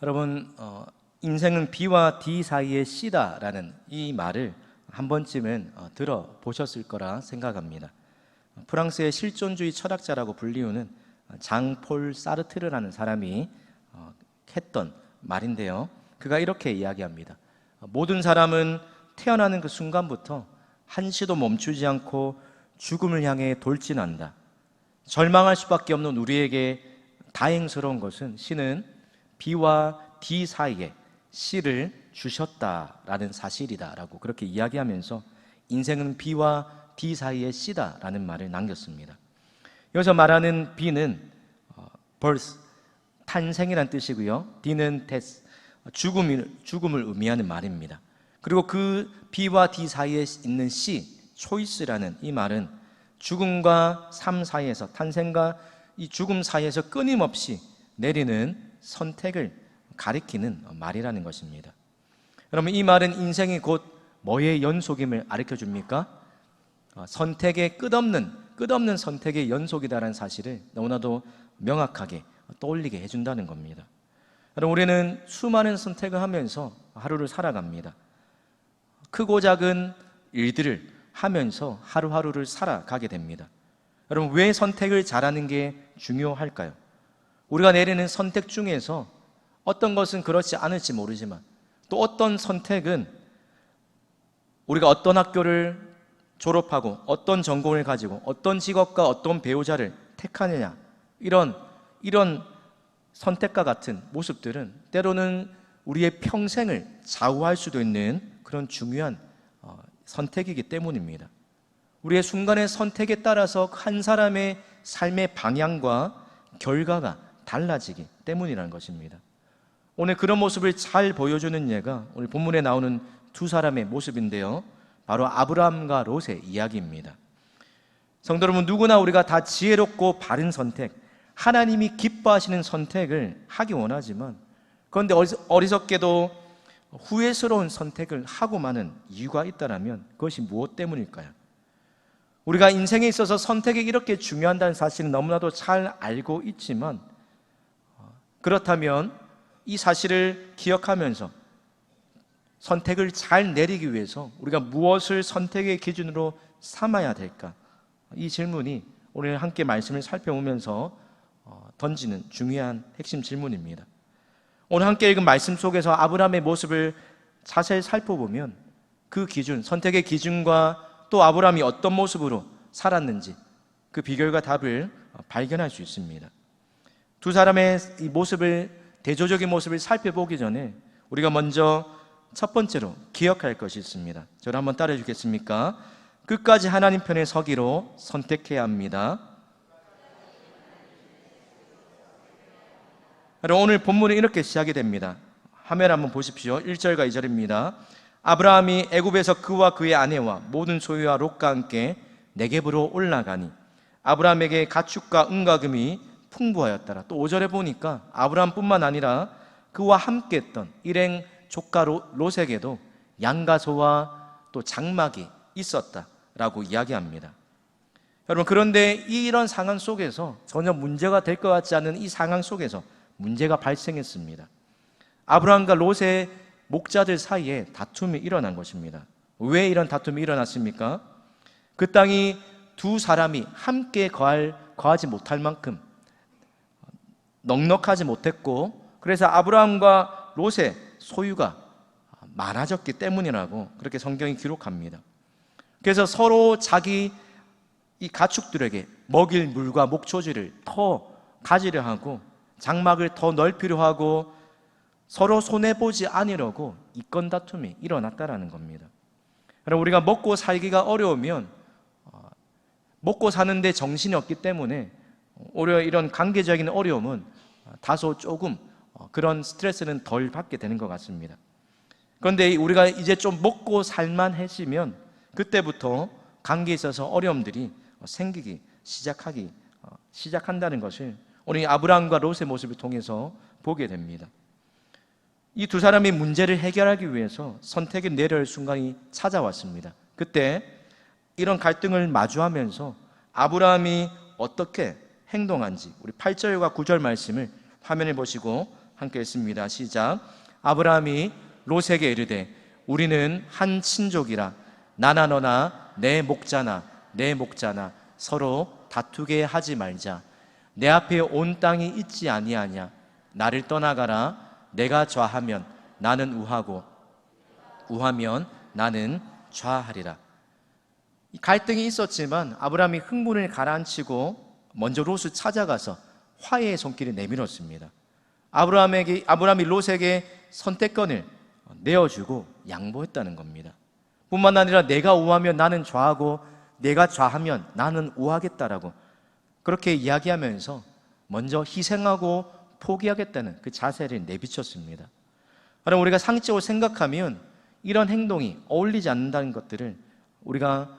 여러분, 인생은 B와 D 사이의 C다라는 이 말을 한 번쯤은 들어보셨을 거라 생각합니다. 프랑스의 실존주의 철학자라고 불리우는 장폴 사르트르라는 사람이 했던 말인데요, 그가 이렇게 이야기합니다. 모든 사람은 태어나는 그 순간부터 한시도 멈추지 않고 죽음을 향해 돌진한다. 절망할 수밖에 없는 우리에게 다행스러운 것은 신은 B와 D 사이에 C를 주셨다라는 사실이다라고 그렇게 이야기하면서 인생은 B와 D 사이에 C다라는 말을 남겼습니다. 여기서 말하는 B는 birth, 탄생이란 뜻이고요, D는 death, 죽음을 의미하는 말입니다. 그리고 그 B와 D 사이에 있는 C, choice라는 이 말은 죽음과 삶 사이에서, 탄생과 이 죽음 사이에서 끊임없이 내리는 선택을 가리키는 말이라는 것입니다. 여러분, 이 말은 인생이 곧 뭐의 연속임을 가르쳐 줍니까? 선택의 끝없는 선택의 연속이다라는 사실을 너무나도 명확하게 떠올리게 해준다는 겁니다. 여러분, 우리는 수많은 선택을 하면서 하루를 살아갑니다. 크고 작은 일들을 하면서 하루하루를 살아가게 됩니다. 여러분, 왜 선택을 잘하는 게 중요할까요? 우리가 내리는 선택 중에서 어떤 것은 그렇지 않을지 모르지만 또 어떤 선택은 우리가 어떤 학교를 졸업하고 어떤 전공을 가지고 어떤 직업과 어떤 배우자를 택하느냐, 이런 선택과 같은 모습들은 때로는 우리의 평생을 좌우할 수도 있는 그런 중요한 선택이기 때문입니다. 우리의 순간의 선택에 따라서 한 사람의 삶의 방향과 결과가 달라지기 때문이라는 것입니다. 오늘 그런 모습을 잘 보여주는 예가 오늘 본문에 나오는 두 사람의 모습인데요, 바로 아브라함과 롯의 이야기입니다. 성도 여러분, 누구나 우리가 다 지혜롭고 바른 선택, 하나님이 기뻐하시는 선택을 하기 원하지만, 그런데 어리석게도 후회스러운 선택을 하고 마는 이유가 있다면 그것이 무엇 때문일까요? 우리가 인생에 있어서 선택이 이렇게 중요하다는 사실은 너무나도 잘 알고 있지만, 그렇다면 이 사실을 기억하면서 선택을 잘 내리기 위해서 우리가 무엇을 선택의 기준으로 삼아야 될까? 이 질문이 오늘 함께 말씀을 살펴보면서 던지는 중요한 핵심 질문입니다. 오늘 함께 읽은 말씀 속에서 아브라함의 모습을 자세히 살펴보면 그 기준, 선택의 기준과 또 아브라함이 어떤 모습으로 살았는지 그 비결과 답을 발견할 수 있습니다. 두 사람의 이 모습을, 대조적인 모습을 살펴보기 전에 우리가 먼저 첫 번째로 기억할 것이 있습니다. 저를 한번 따라해 주겠습니까? 끝까지 하나님 편에 서기로 선택해야 합니다. 오늘 본문은 이렇게 시작이 됩니다. 화면 한번 보십시오. 1절과 2절입니다. 아브라함이 애굽에서 그와 그의 아내와 모든 소유와 롯과 함께 네겝으로 올라가니 아브라함에게 가축과 은과 금이 풍부하였더라. 또 5절에 보니까 아브라함뿐만 아니라 그와 함께 했던 일행 조카 롯에게도 양과 소와 또 장막이 있었다라고 이야기합니다. 여러분, 그런데 이런 상황 속에서 전혀 문제가 될 것 같지 않은 이 상황 속에서 문제가 발생했습니다. 아브라함과 롯의 목자들 사이에 다툼이 일어난 것입니다. 왜 이런 다툼이 일어났습니까? 그 땅이 두 사람이 함께 거하지 못할 만큼 넉넉하지 못했고, 그래서 아브라함과 롯의 소유가 많아졌기 때문이라고 그렇게 성경이 기록합니다. 그래서 서로 자기 이 가축들에게 먹일 물과 목초지를 더 가지려 하고 장막을 더 넓히려 하고 서로 손해보지 않으려고 이권 다툼이 일어났다라는 겁니다. 여러분, 우리가 먹고 살기가 어려우면 먹고 사는데 정신이 없기 때문에 오히려 이런 관계적인 어려움은 다소 조금 그런 스트레스는 덜 받게 되는 것 같습니다. 그런데 우리가 이제 좀 먹고 살만해지면 그때부터 관계에 있어서 어려움들이 생기기 시작한다는 것을 우리 아브라함과 롯의 모습을 통해서 보게 됩니다. 이 두 사람이 문제를 해결하기 위해서 선택을 내려야 할 순간이 찾아왔습니다. 그때 이런 갈등을 마주하면서 아브라함이 어떻게 행동한지 우리 8절과 9절 말씀을 화면에 보시고 함께 읽습니다. 시작. 아브라함이 롯에게 이르되 우리는 한 친족이라 나나 너나 내 목자나 내 목자나 서로 다투게 하지 말자. 내 앞에 온 땅이 있지 아니하냐. 나를 떠나가라. 내가 좌하면 나는 우하고 우하면 나는 좌하리라. 갈등이 있었지만 아브라함이 흥분을 가라앉히고 먼저 롯을 찾아가서 화해의 손길을 내밀었습니다. 아브라함이 롯에게 선택권을 내어주고 양보했다는 겁니다. 뿐만 아니라 내가 우하면 나는 좌하고 내가 좌하면 나는 우하겠다라고 그렇게 이야기하면서 먼저 희생하고 포기하겠다는 그 자세를 내비쳤습니다. 그럼 우리가 상식적으로 생각하면 이런 행동이 어울리지 않는다는 것들을 우리가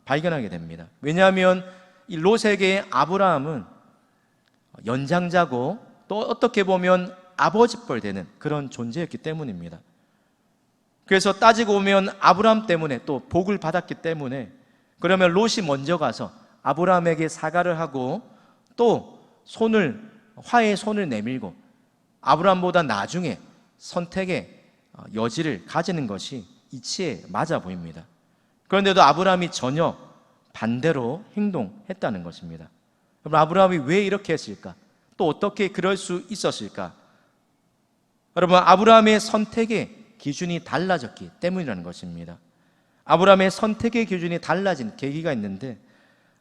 발견하게 됩니다. 왜냐하면 이 롯에게 아브라함은 연장자고 또 어떻게 보면 아버지뻘 되는 그런 존재였기 때문입니다. 그래서 따지고 보면 아브라함 때문에 또 복을 받았기 때문에 그러면 롯이 먼저 가서 아브라함에게 사과를 하고 또 화해의 손을 내밀고 아브라함보다 나중에 선택의 여지를 가지는 것이 이치에 맞아 보입니다. 그런데도 아브라함이 전혀 반대로 행동했다는 것입니다. 그럼 아브라함이 왜 이렇게 했을까? 또 어떻게 그럴 수 있었을까? 여러분, 아브라함의 선택의 기준이 달라졌기 때문이라는 것입니다. 아브라함의 선택의 기준이 달라진 계기가 있는데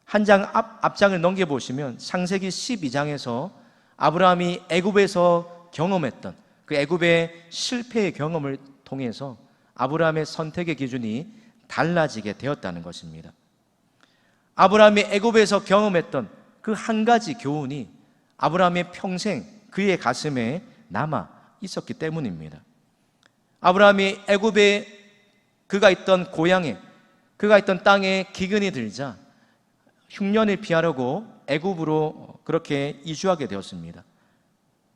한 장 앞장을 넘겨보시면 창세기 12장에서 아브라함이 애굽에서 경험했던 그 애굽의 실패의 경험을 통해서 아브라함의 선택의 기준이 달라지게 되었다는 것입니다. 아브라함이 애굽에서 경험했던 그 한 가지 교훈이 아브라함의 평생 그의 가슴에 남아 있었기 때문입니다. 아브라함이 애굽에 그가 있던 고향에 그가 있던 땅에 기근이 들자 흉년을 피하려고 애굽으로 그렇게 이주하게 되었습니다.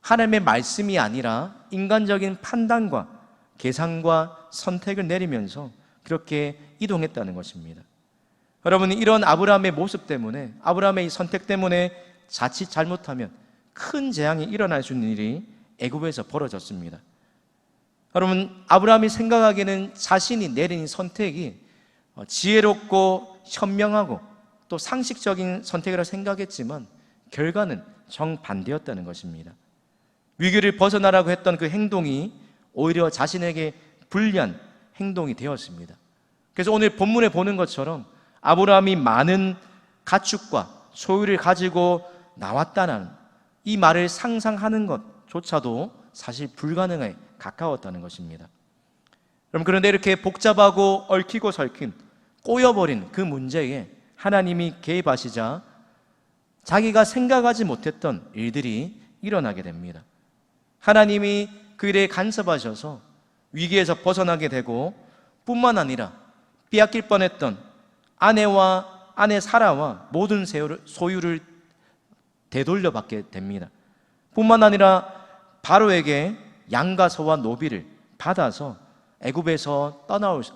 하나님의 말씀이 아니라 인간적인 판단과 계산과 선택을 내리면서 그렇게 이동했다는 것입니다. 여러분, 이런 아브라함의 모습 때문에 아브라함의 이 선택 때문에 자칫 잘못하면 큰 재앙이 일어날 수 있는 일이 애굽에서 벌어졌습니다. 여러분, 아브라함이 생각하기에는 자신이 내린 이 선택이 지혜롭고 현명하고 또 상식적인 선택이라고 생각했지만 결과는 정반대였다는 것입니다. 위기를 벗어나라고 했던 그 행동이 오히려 자신에게 불리한 행동이 되었습니다. 그래서 오늘 본문에 보는 것처럼 아브라함이 많은 가축과 소유를 가지고 나왔다는 이 말을 상상하는 것조차도 사실 불가능에 가까웠다는 것입니다. 그런데 이렇게 복잡하고 얽히고 설킨 꼬여버린 그 문제에 하나님이 개입하시자 자기가 생각하지 못했던 일들이 일어나게 됩니다. 하나님이 그 일에 간섭하셔서 위기에서 벗어나게 되고 뿐만 아니라 빼앗길 뻔했던 아내 사라와 모든 소유를 되돌려 받게 됩니다. 뿐만 아니라 바로에게 양과 소와 노비를 받아서 애굽에서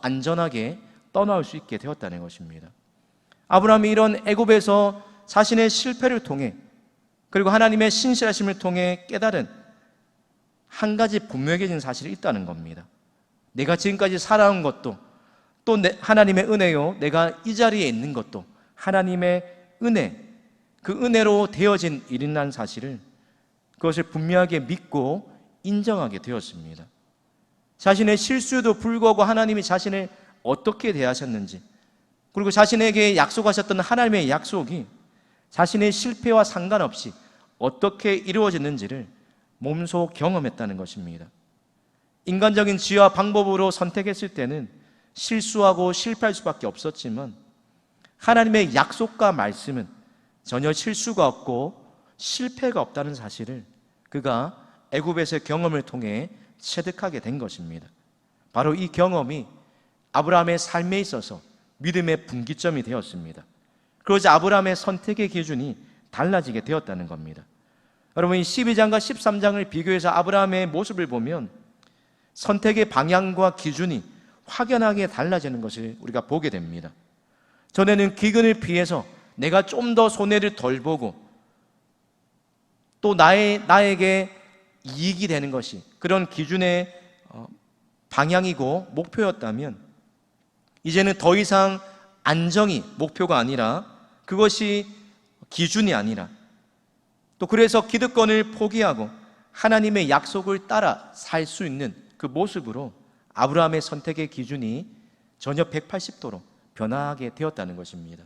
안전하게 떠나올 수 있게 되었다는 것입니다. 아브라함이 이런 애굽에서 자신의 실패를 통해 그리고 하나님의 신실하심을 통해 깨달은 한 가지 분명해진 사실이 있다는 겁니다. 내가 지금까지 살아온 것도 또 하나님의 은혜요, 내가 이 자리에 있는 것도 하나님의 은혜, 그 은혜로 되어진 일이라는 사실을 그것을 분명하게 믿고 인정하게 되었습니다. 자신의 실수에도 불구하고 하나님이 자신을 어떻게 대하셨는지 그리고 자신에게 약속하셨던 하나님의 약속이 자신의 실패와 상관없이 어떻게 이루어졌는지를 몸소 경험했다는 것입니다. 인간적인 지혜와 방법으로 선택했을 때는 실수하고 실패할 수밖에 없었지만 하나님의 약속과 말씀은 전혀 실수가 없고 실패가 없다는 사실을 그가 애굽에서의 경험을 통해 체득하게 된 것입니다. 바로 이 경험이 아브라함의 삶에 있어서 믿음의 분기점이 되었습니다. 그러자 아브라함의 선택의 기준이 달라지게 되었다는 겁니다. 여러분, 이 12장과 13장을 비교해서 아브라함의 모습을 보면 선택의 방향과 기준이 확연하게 달라지는 것을 우리가 보게 됩니다. 전에는 기근을 피해서 내가 좀 더 손해를 덜 보고 또 나에게 이익이 되는 것이 그런 기준의 방향이고 목표였다면, 이제는 더 이상 안정이 목표가 아니라, 그것이 기준이 아니라, 또 그래서 기득권을 포기하고 하나님의 약속을 따라 살 수 있는 그 모습으로 아브라함의 선택의 기준이 전혀 180도로 변화하게 되었다는 것입니다.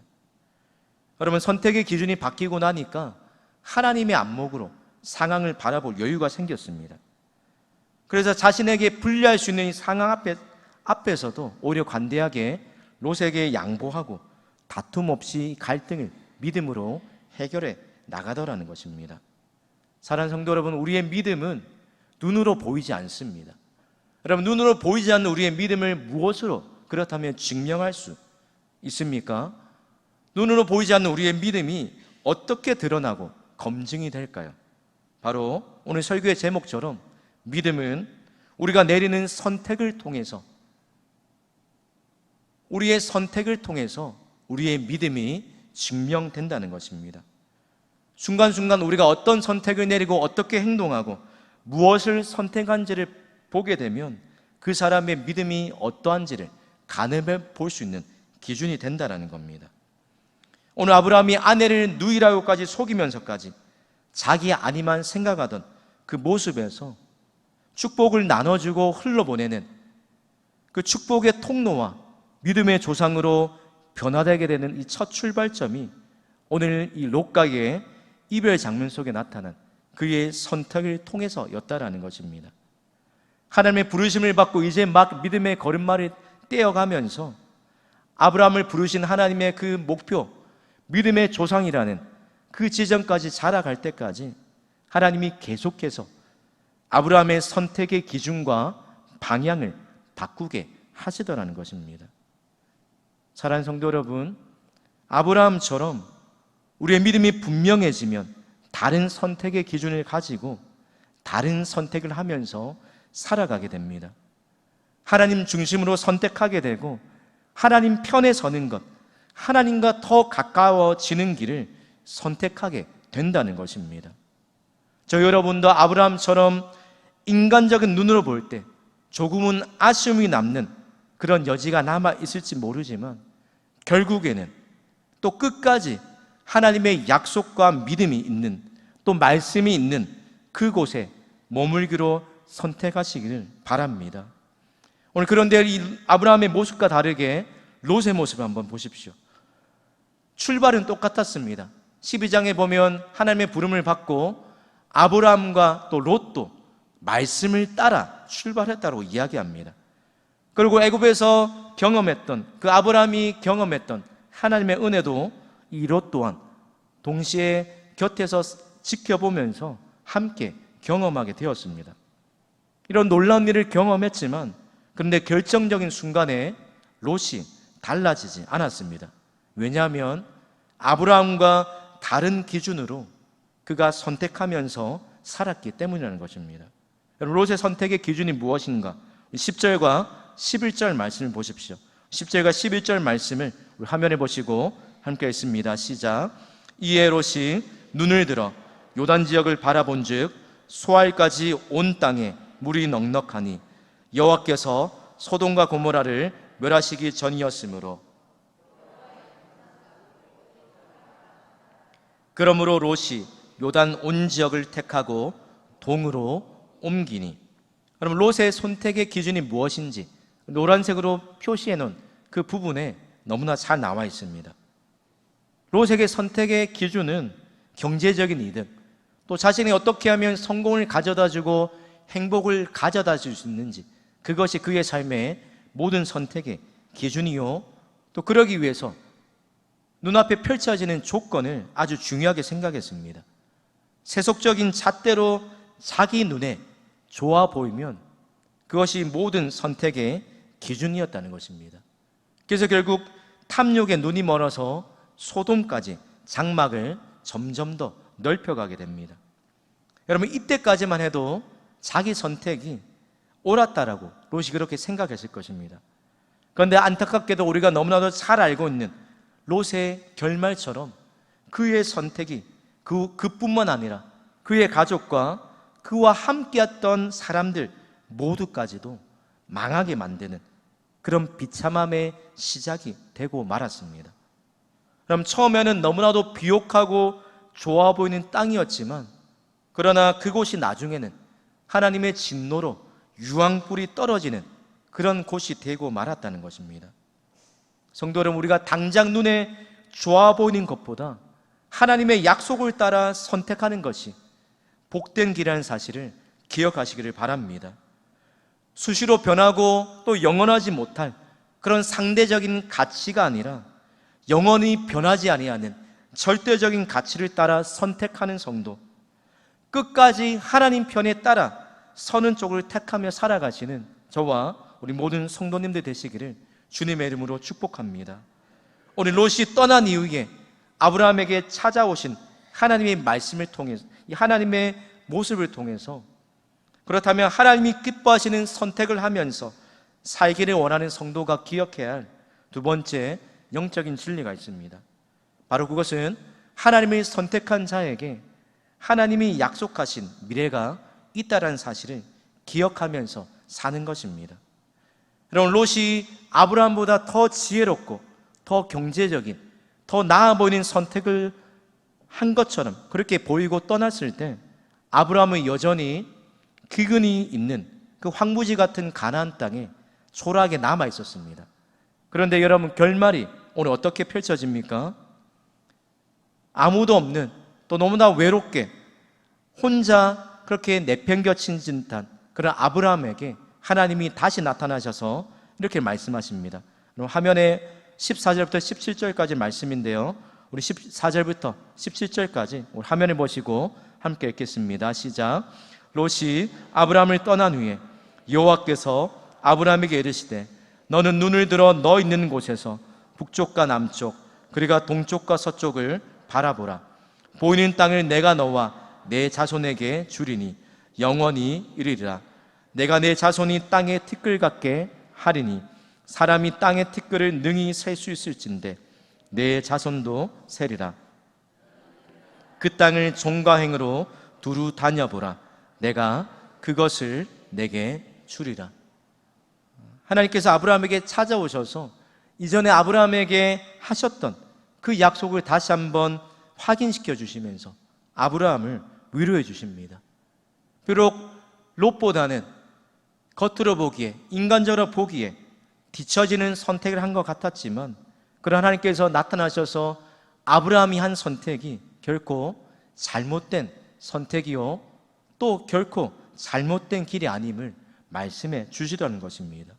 여러분, 선택의 기준이 바뀌고 나니까 하나님의 안목으로 상황을 바라볼 여유가 생겼습니다. 그래서 자신에게 불리할 수 있는 이 상황 앞에서도 오히려 관대하게 롯에게 양보하고 다툼 없이 갈등을 믿음으로 해결해 나가더라는 것입니다. 사랑하는 성도 여러분, 우리의 믿음은 눈으로 보이지 않습니다. 여러분, 눈으로 보이지 않는 우리의 믿음을 무엇으로 그렇다면 증명할 수 있습니까? 눈으로 보이지 않는 우리의 믿음이 어떻게 드러나고 검증이 될까요? 바로 오늘 설교의 제목처럼 믿음은 우리가 내리는 선택을 통해서, 우리의 선택을 통해서 우리의 믿음이 증명된다는 것입니다. 순간순간 우리가 어떤 선택을 내리고 어떻게 행동하고 무엇을 선택한지를 보게 되면 그 사람의 믿음이 어떠한지를 가늠해 볼 수 있는 기준이 된다는 겁니다. 오늘 아브라함이 아내를 누이라고까지 속이면서까지 자기 아니만 생각하던 그 모습에서 축복을 나눠주고 흘러보내는 그 축복의 통로와 믿음의 조상으로 변화되게 되는 이 첫 출발점이 오늘 이 롯과의 이별 장면 속에 나타난 그의 선택을 통해서였다라는 것입니다. 하나님의 부르심을 받고 이제 막 믿음의 걸음마를 떼어가면서 아브라함을 부르신 하나님의 그 목표, 믿음의 조상이라는 그 지점까지 자라갈 때까지 하나님이 계속해서 아브라함의 선택의 기준과 방향을 바꾸게 하시더라는 것입니다. 사랑하는 성도 여러분, 아브라함처럼 우리의 믿음이 분명해지면 다른 선택의 기준을 가지고 다른 선택을 하면서 살아가게 됩니다. 하나님 중심으로 선택하게 되고 하나님 편에 서는 것, 하나님과 더 가까워지는 길을 선택하게 된다는 것입니다. 저 여러분도 아브라함처럼 인간적인 눈으로 볼 때 조금은 아쉬움이 남는 그런 여지가 남아 있을지 모르지만 결국에는 또 끝까지 하나님의 약속과 믿음이 있는, 또 말씀이 있는 그곳에 머물기로 선택하시기를 바랍니다. 오늘 그런데 이 아브라함의 모습과 다르게 롯의 모습을 한번 보십시오. 출발은 똑같았습니다. 12장에 보면 하나님의 부름을 받고 아브라함과 또 롯도 말씀을 따라 출발했다고 이야기합니다. 그리고 애굽에서 경험했던, 그 아브라함이 경험했던 하나님의 은혜도 이 롯 또한 동시에 곁에서 지켜보면서 함께 경험하게 되었습니다. 이런 놀라운 일을 경험했지만 그런데 결정적인 순간에 롯이 달라지지 않았습니다. 왜냐하면 아브라함과 다른 기준으로 그가 선택하면서 살았기 때문이라는 것입니다. 여러분, 롯의 선택의 기준이 무엇인가? 10절과 11절 말씀을 보십시오. 10절과 11절 말씀을 우리 화면에 보시고 함께 읽습니다. 시작. 이에 롯이 눈을 들어 요단 지역을 바라본즉 소알까지 온 땅에 물이 넉넉하니 여호와께서 소돔과 고모라를 멸하시기 전이었으므로, 그러므로 롯이 요단 온 지역을 택하고 동으로 옮기니. 그럼 롯의 선택의 기준이 무엇인지 노란색으로 표시해 놓은 그 부분에 너무나 잘 나와 있습니다. 롯에게 선택의 기준은 경제적인 이득, 또 자신이 어떻게 하면 성공을 가져다주고 행복을 가져다 줄 수 있는지, 그것이 그의 삶의 모든 선택의 기준이요, 또 그러기 위해서 눈앞에 펼쳐지는 조건을 아주 중요하게 생각했습니다. 세속적인 잣대로 자기 눈에 좋아 보이면 그것이 모든 선택의 기준이었다는 것입니다. 그래서 결국 탐욕에 눈이 멀어서 소돔까지 장막을 점점 더 넓혀가게 됩니다. 여러분, 이때까지만 해도 자기 선택이 옳았다라고 롯이 그렇게 생각했을 것입니다. 그런데 안타깝게도 우리가 너무나도 잘 알고 있는 롯의 결말처럼 그의 선택이 그뿐만 아니라 그의 가족과 그와 함께했던 사람들 모두까지도 망하게 만드는 그런 비참함의 시작이 되고 말았습니다. 그럼 처음에는 너무나도 비옥하고 좋아 보이는 땅이었지만, 그러나 그곳이 나중에는 하나님의 진노로 유황불이 떨어지는 그런 곳이 되고 말았다는 것입니다. 성도 여러분, 우리가 당장 눈에 좋아 보이는 것보다 하나님의 약속을 따라 선택하는 것이 복된 길이라는 사실을 기억하시기를 바랍니다. 수시로 변하고 또 영원하지 못할 그런 상대적인 가치가 아니라 영원히 변하지 아니하는 절대적인 가치를 따라 선택하는 성도, 끝까지 하나님 편에 따라 서는 쪽을 택하며 살아가시는 저와 우리 모든 성도님들 되시기를 주님의 이름으로 축복합니다. 오늘 롯이 떠난 이후에 아브라함에게 찾아오신 하나님의 말씀을 통해서, 이 하나님의 모습을 통해서, 그렇다면 하나님이 기뻐하시는 선택을 하면서 살기를 원하는 성도가 기억해야 할 두 번째 영적인 진리가 있습니다. 바로 그것은 하나님을 선택한 자에게 하나님이 약속하신 미래가 있다라는 사실을 기억하면서 사는 것입니다. 여러분, 롯이 아브라함보다 더 지혜롭고 더 경제적인, 더 나아 보이는 선택을 한 것처럼 그렇게 보이고 떠났을 때 아브라함은 여전히 기근이 있는 그 황무지 같은 가나안 땅에 초라하게 남아 있었습니다. 그런데 여러분, 결말이 오늘 어떻게 펼쳐집니까? 아무도 없는, 또 너무나 외롭게 혼자 그렇게 내팽겨친 듯한 그런 아브라함에게 하나님이 다시 나타나셔서 이렇게 말씀하십니다. 그럼 화면에 14절부터 17절까지 말씀인데요, 우리 14절부터 17절까지 우리 화면을 보시고 함께 읽겠습니다. 시작. 롯이 아브라함을 떠난 후에 여호와께서 아브라함에게 이르시되 너는 눈을 들어 너 있는 곳에서 북쪽과 남쪽 그리고 동쪽과 서쪽을 바라보라. 보이는 땅을 내가 너와 내 자손에게 주리니 영원히 이르리라. 내가 내 자손이 땅의 티끌 같게 하리니 사람이 땅의 티끌을 능히 셀 수 있을진데 내 자손도 세리라. 그 땅을 종과 행으로 두루 다녀보라. 내가 그것을 내게 주리라. 하나님께서 아브라함에게 찾아오셔서 이전에 아브라함에게 하셨던 그 약속을 다시 한번 확인시켜 주시면서 아브라함을 위로해 주십니다. 비록 롯보다는 겉으로 보기에, 인간적으로 보기에 뒤처지는 선택을 한 것 같았지만, 그러나 하나님께서 나타나셔서 아브라함이 한 선택이 결코 잘못된 선택이요 또 결코 잘못된 길이 아님을 말씀해 주시더라는 것입니다.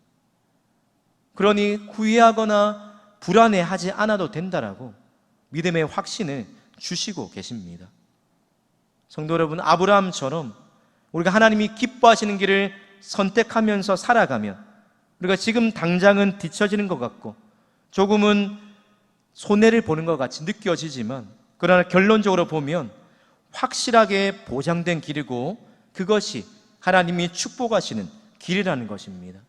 그러니 후회하거나 불안해하지 않아도 된다라고 믿음의 확신을 주시고 계십니다. 성도 여러분, 아브라함처럼 우리가 하나님이 기뻐하시는 길을 선택하면서 살아가면, 우리가 지금 당장은 뒤처지는 것 같고 조금은 손해를 보는 것 같이 느껴지지만, 그러나 결론적으로 보면 확실하게 보장된 길이고 그것이 하나님이 축복하시는 길이라는 것입니다.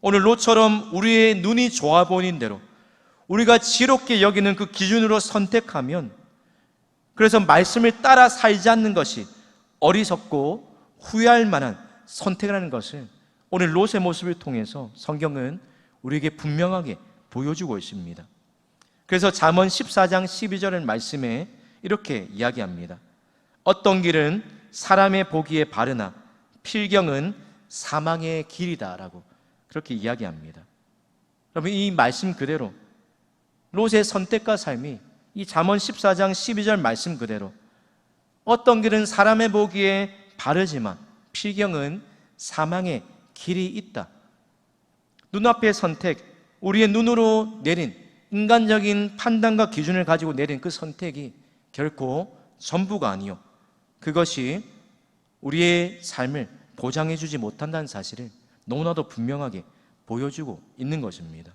오늘 롯처럼 우리의 눈이 좋아 보이는 대로 우리가 지롭게 여기는 그 기준으로 선택하면, 그래서 말씀을 따라 살지 않는 것이 어리석고 후회할 만한 선택이라는 것을 오늘 롯의 모습을 통해서 성경은 우리에게 분명하게 보여주고 있습니다. 그래서 잠언 14장 12절의 말씀에 이렇게 이야기합니다. 어떤 길은 사람의 보기에 바르나 필경은 사망의 길이다라고 그렇게 이야기합니다. 여러분, 이 말씀 그대로 롯의 선택과 삶이 이 잠언 14장 12절 말씀 그대로 어떤 길은 사람의 보기에 바르지만 필경은 사망의 길이 있다. 눈앞의 선택, 우리의 눈으로 내린 인간적인 판단과 기준을 가지고 내린 그 선택이 결코 전부가 아니요, 그것이 우리의 삶을 보장해 주지 못한다는 사실을 너무나도 분명하게 보여주고 있는 것입니다.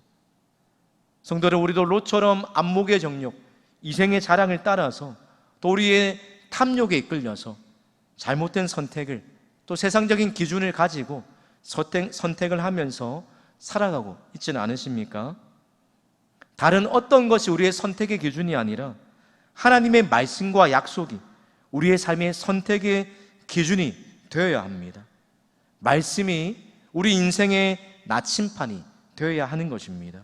성도들, 우리도 롯처럼 안목의 정욕, 이생의 자랑을 따라서 또 우리의 탐욕에 이끌려서 잘못된 선택을, 또 세상적인 기준을 가지고 선택을 하면서 살아가고 있지는 않으십니까? 다른 어떤 것이 우리의 선택의 기준이 아니라 하나님의 말씀과 약속이 우리의 삶의 선택의 기준이 되어야 합니다. 말씀이 우리 인생의 나침판이 되어야 하는 것입니다.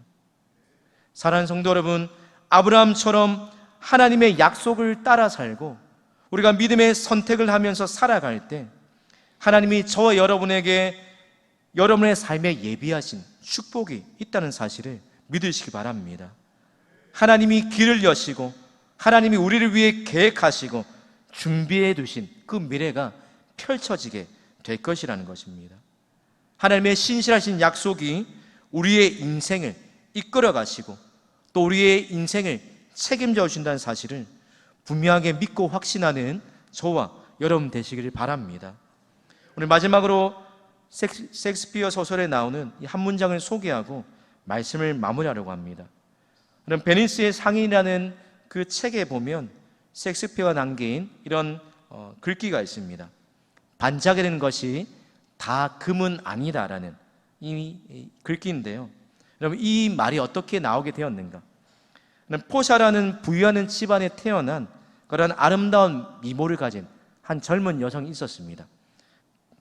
사랑하는 성도 여러분, 아브라함처럼 하나님의 약속을 따라 살고 우리가 믿음의 선택을 하면서 살아갈 때 하나님이 저와 여러분에게 여러분의 삶에 예비하신 축복이 있다는 사실을 믿으시기 바랍니다. 하나님이 길을 여시고 하나님이 우리를 위해 계획하시고 준비해 두신 그 미래가 펼쳐지게 될 것이라는 것입니다. 하나님의 신실하신 약속이 우리의 인생을 이끌어 가시고 또 우리의 인생을 책임져 주신다는 사실을 분명하게 믿고 확신하는 저와 여러분 되시기를 바랍니다. 오늘 마지막으로 셰익스피어 소설에 나오는 이 한 문장을 소개하고 말씀을 마무리하려고 합니다. 그럼 베니스의 상인이라는 그 책에 보면 셰익스피어가 남긴 이런 글귀가 있습니다. 반짝이는 것이 다 금은 아니다라는 이 글귀인데요. 여러분, 이 말이 어떻게 나오게 되었는가? 포샤라는 부유하는 집안에 태어난 그런 아름다운 미모를 가진 한 젊은 여성이 있었습니다.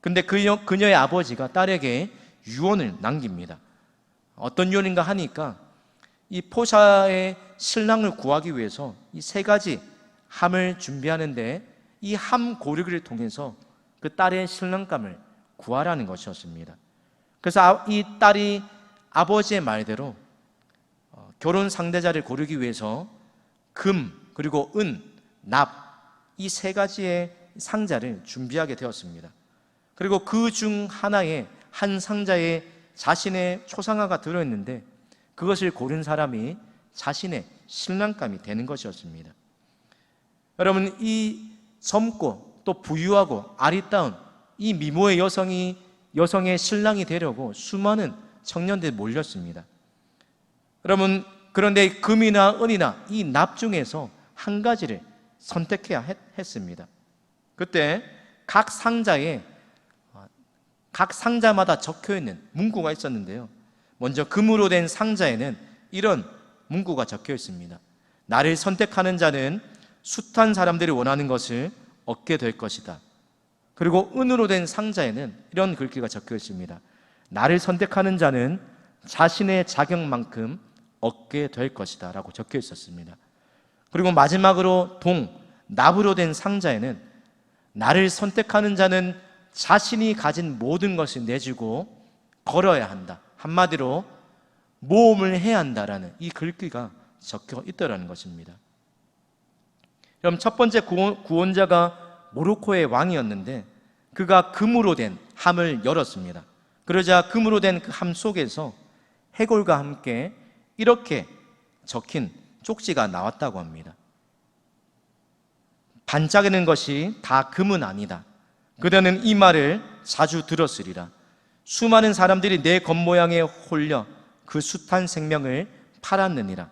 근데 그녀의 아버지가 딸에게 유언을 남깁니다. 어떤 유언인가 하니까 이 포샤의 신랑을 구하기 위해서 이 세 가지 함을 준비하는데 이 함 고르기를 통해서 그 딸의 신랑감을 구하라는 것이었습니다. 그래서 이 딸이 아버지의 말대로 결혼 상대자를 고르기 위해서 금, 그리고 은, 납 이 세 가지의 상자를 준비하게 되었습니다. 그리고 그 중 하나에 한 상자에 자신의 초상화가 들어있는데 그것을 고른 사람이 자신의 신랑감이 되는 것이었습니다. 여러분, 이 젊고 또 부유하고 아리따운 이 미모의 여성의 신랑이 되려고 수많은 청년들이 몰렸습니다. 여러분, 그런데 금이나 은이나 이 납 중에서 한 가지를 선택해야 했습니다. 그때 각 상자마다 적혀있는 문구가 있었는데요. 먼저 금으로 된 상자에는 이런 문구가 적혀 있습니다. 나를 선택하는 자는 숱한 사람들이 원하는 것을 얻게 될 것이다. 그리고 은으로 된 상자에는 이런 글귀가 적혀 있습니다. 나를 선택하는 자는 자신의 자격만큼 얻게 될 것이다 라고 적혀 있었습니다. 그리고 마지막으로 납으로 된 상자에는 나를 선택하는 자는 자신이 가진 모든 것을 내주고 걸어야 한다. 한마디로 모험을 해야 한다라는 이 글귀가 적혀 있더라는 것입니다. 그럼 첫 번째 구원자가 모로코의 왕이었는데 그가 금으로 된 함을 열었습니다. 그러자 금으로 된 그 함 속에서 해골과 함께 이렇게 적힌 쪽지가 나왔다고 합니다. 반짝이는 것이 다 금은 아니다. 그대는 이 말을 자주 들었으리라. 수많은 사람들이 내 겉모양에 홀려 그 숱한 생명을 팔았느니라.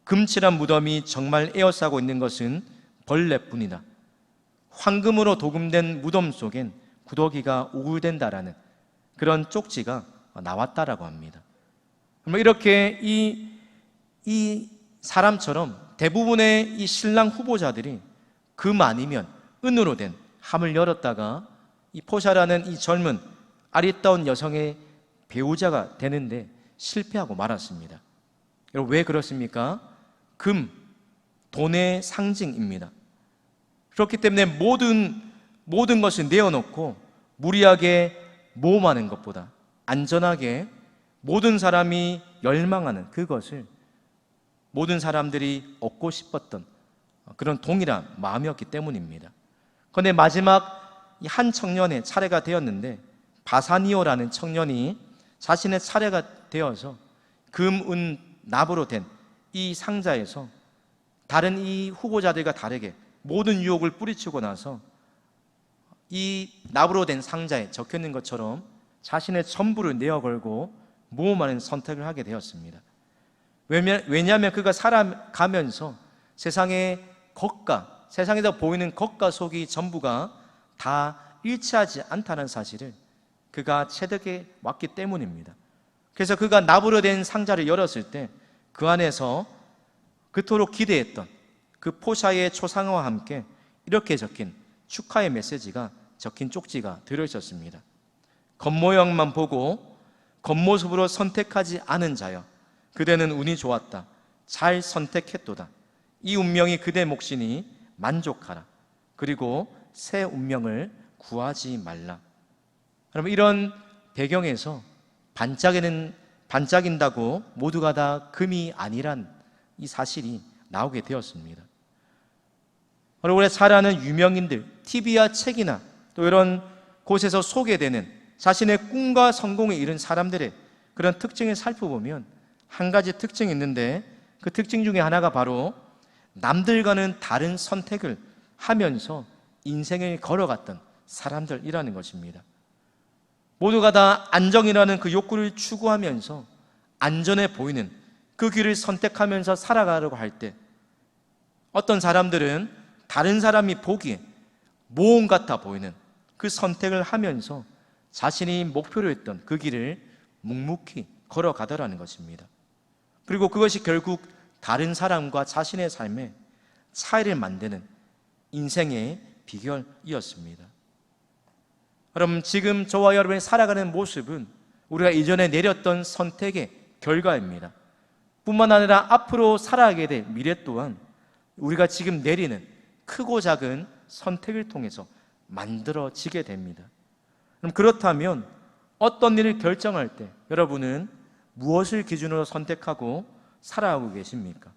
금칠한 무덤이 정말 에워싸고 있는 것은 벌레뿐이다. 황금으로 도금된 무덤 속엔 구더기가 우글댄다라는 그런 쪽지가 나왔다라고 합니다. 이렇게 이 사람처럼 대부분의 이 신랑 후보자들이 금 아니면 은으로 된 함을 열었다가 이 포샤라는 이 젊은 아리따운 여성의 배우자가 되는데 실패하고 말았습니다. 여러분, 왜 그렇습니까? 금, 돈의 상징입니다. 그렇기 때문에 모든 것을 내어놓고 무리하게 모험하는 것보다 안전하게 모든 사람이 열망하는 그것을 모든 사람들이 얻고 싶었던 그런 동일한 마음이었기 때문입니다. 그런데 마지막 한 청년의 차례가 되었는데 바사니오라는 청년이 자신의 차례가 되어서 금, 은, 납으로 된 이 상자에서 다른 이 후보자들과 다르게 모든 유혹을 뿌리치고 나서 이 납으로 된 상자에 적혀있는 것처럼 자신의 전부를 내어걸고 모험하는 선택을 하게 되었습니다. 왜냐하면 그가 살아가면서 세상에서 보이는 겉과 속이 전부가 다 일치하지 않다는 사실을 그가 체득해 왔기 때문입니다. 그래서 그가 납으로 된 상자를 열었을 때 그 안에서 그토록 기대했던 그 포샤의 초상화와 함께 이렇게 적힌 축하의 메시지가 적힌 쪽지가 들어있었습니다. 겉모양만 보고 겉모습으로 선택하지 않은 자여, 그대는 운이 좋았다. 잘 선택했도다. 이 운명이 그대 몫이니 만족하라. 그리고 새 운명을 구하지 말라. 여러분, 이런 배경에서 반짝인다고 모두가 다 금이 아니란 이 사실이 나오게 되었습니다. 우리가 잘 아는 유명인들, TV와 책이나 또 이런 곳에서 소개되는 자신의 꿈과 성공에 이른 사람들의 그런 특징을 살펴보면 한 가지 특징이 있는데, 그 특징 중에 하나가 바로 남들과는 다른 선택을 하면서 인생을 걸어갔던 사람들이라는 것입니다. 모두가 다 안정이라는 그 욕구를 추구하면서 안전해 보이는 그 길을 선택하면서 살아가려고 할 때, 어떤 사람들은 다른 사람이 보기에 모험 같아 보이는 그 선택을 하면서 자신이 목표로 했던 그 길을 묵묵히 걸어가더라는 것입니다. 그리고 그것이 결국 다른 사람과 자신의 삶에 차이를 만드는 인생의 비결이었습니다. 여러분, 지금 저와 여러분이 살아가는 모습은 우리가 이전에 내렸던 선택의 결과입니다. 뿐만 아니라 앞으로 살아가게 될 미래 또한 우리가 지금 내리는 크고 작은 선택을 통해서 만들어지게 됩니다. 그럼 그렇다면 어떤 일을 결정할 때 여러분은 무엇을 기준으로 선택하고 살아가고 계십니까?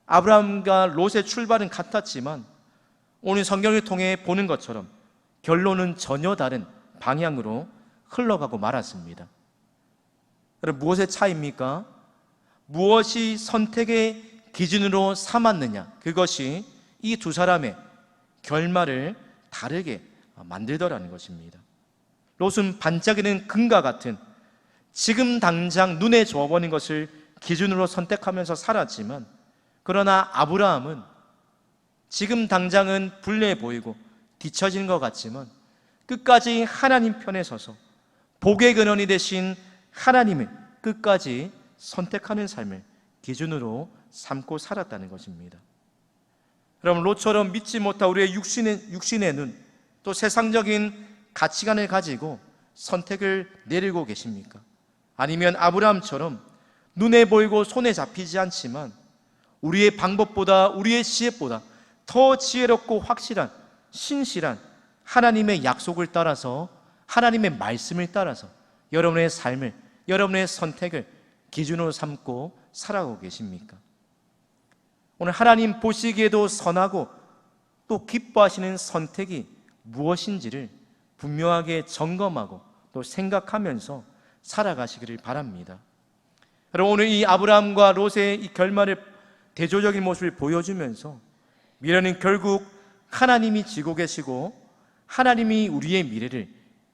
아브라함과 롯의 출발은 같았지만 오늘 성경을 통해 보는 것처럼 결론은 전혀 다른 방향으로 흘러가고 말았습니다. 여러분, 무엇의 차이입니까? 무엇이 선택의 기준으로 삼았느냐, 그것이 이 두 사람의 결말을 다르게 만들더라는 것입니다. 롯은 반짝이는 금과 같은 지금 당장 눈에 좋아보는 것을 기준으로 선택하면서 살았지만, 그러나 아브라함은 지금 당장은 불리해 보이고 뒤처진 것 같지만 끝까지 하나님 편에 서서 복의 근원이 되신 하나님을 끝까지 선택하는 삶을 기준으로 삼고 살았다는 것입니다. 여러분, 롯처럼 믿지 못한 우리의 육신의 눈, 또 세상적인 가치관을 가지고 선택을 내리고 계십니까? 아니면 아브라함처럼 눈에 보이고 손에 잡히지 않지만 우리의 방법보다, 우리의 지혜보다 더 지혜롭고 확실한, 신실한 하나님의 약속을 따라서, 하나님의 말씀을 따라서 여러분의 삶을, 여러분의 선택을 기준으로 삼고 살아가고 계십니까? 오늘 하나님 보시기에도 선하고 또 기뻐하시는 선택이 무엇인지를 분명하게 점검하고 또 생각하면서 살아가시기를 바랍니다. 여러분, 오늘 이 아브라함과 롯의 이 결말의 대조적인 모습을 보여주면서 미래는 결국 하나님이 지고 계시고 하나님이 우리의 미래를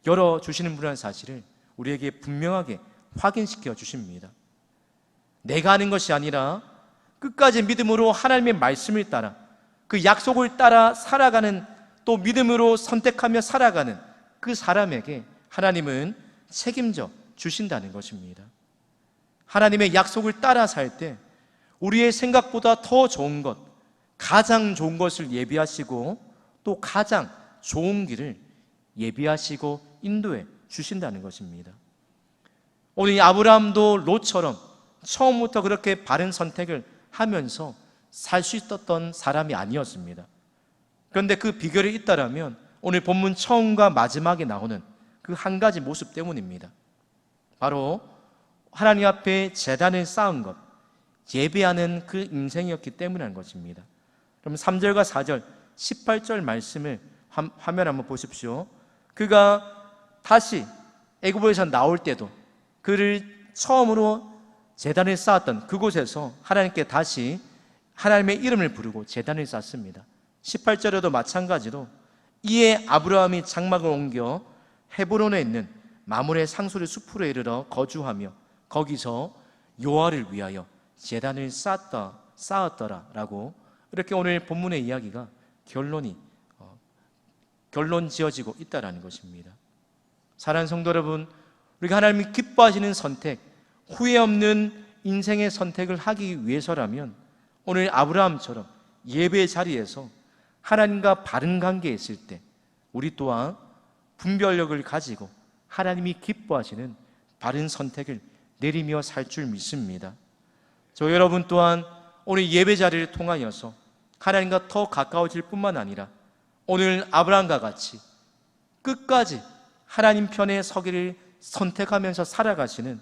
열어주시는 분이라는 사실을 우리에게 분명하게 확인시켜 주십니다. 내가 하는 것이 아니라 끝까지 믿음으로 하나님의 말씀을 따라 그 약속을 따라 살아가는, 또 믿음으로 선택하며 살아가는 그 사람에게 하나님은 책임져 주신다는 것입니다. 하나님의 약속을 따라 살 때 우리의 생각보다 더 좋은 것, 가장 좋은 것을 예비하시고 또 가장 좋은 길을 예비하시고 인도해 주신다는 것입니다. 오늘 이 아브라함도 롯처럼 처음부터 그렇게 바른 선택을 하면서 살 수 있었던 사람이 아니었습니다. 그런데 그 비결이 있다라면 오늘 본문 처음과 마지막에 나오는 그 한 가지 모습 때문입니다. 바로 하나님 앞에 제단을 쌓은 것, 예배하는 그 인생이었기 때문이라는 것입니다. 그럼 3절과 4절, 18절 말씀을 화면 한번 보십시오. 그가 다시 애굽에서 나올 때도 그를 처음으로 제단을 쌓았던 그곳에서 하나님께 다시 하나님의 이름을 부르고 제단을 쌓습니다. 18절에도 마찬가지로 이에 아브라함이 장막을 옮겨 헤브론에 있는 마므레 상수리 숲으로 이르러 거주하며 거기서 여호와를 위하여 제단을 쌓았더라라고, 이렇게 오늘 본문의 이야기가 결론 지어지고 있다라는 것입니다. 사랑하는 성도 여러분, 우리가 하나님이 기뻐하시는 선택, 후회 없는 인생의 선택을 하기 위해서라면 오늘 아브라함처럼 예배의 자리에서 하나님과 바른 관계에 있을 때 우리 또한 분별력을 가지고 하나님이 기뻐하시는 바른 선택을 내리며 살 줄 믿습니다. 저 여러분 또한 오늘 예배 자리를 통하여서 하나님과 더 가까워질 뿐만 아니라 오늘 아브라함과 같이 끝까지 하나님 편에 서기를 선택하면서 살아가시는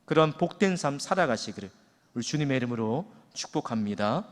그런 복된 삶 살아가시기를 우리 주님의 이름으로 축복합니다.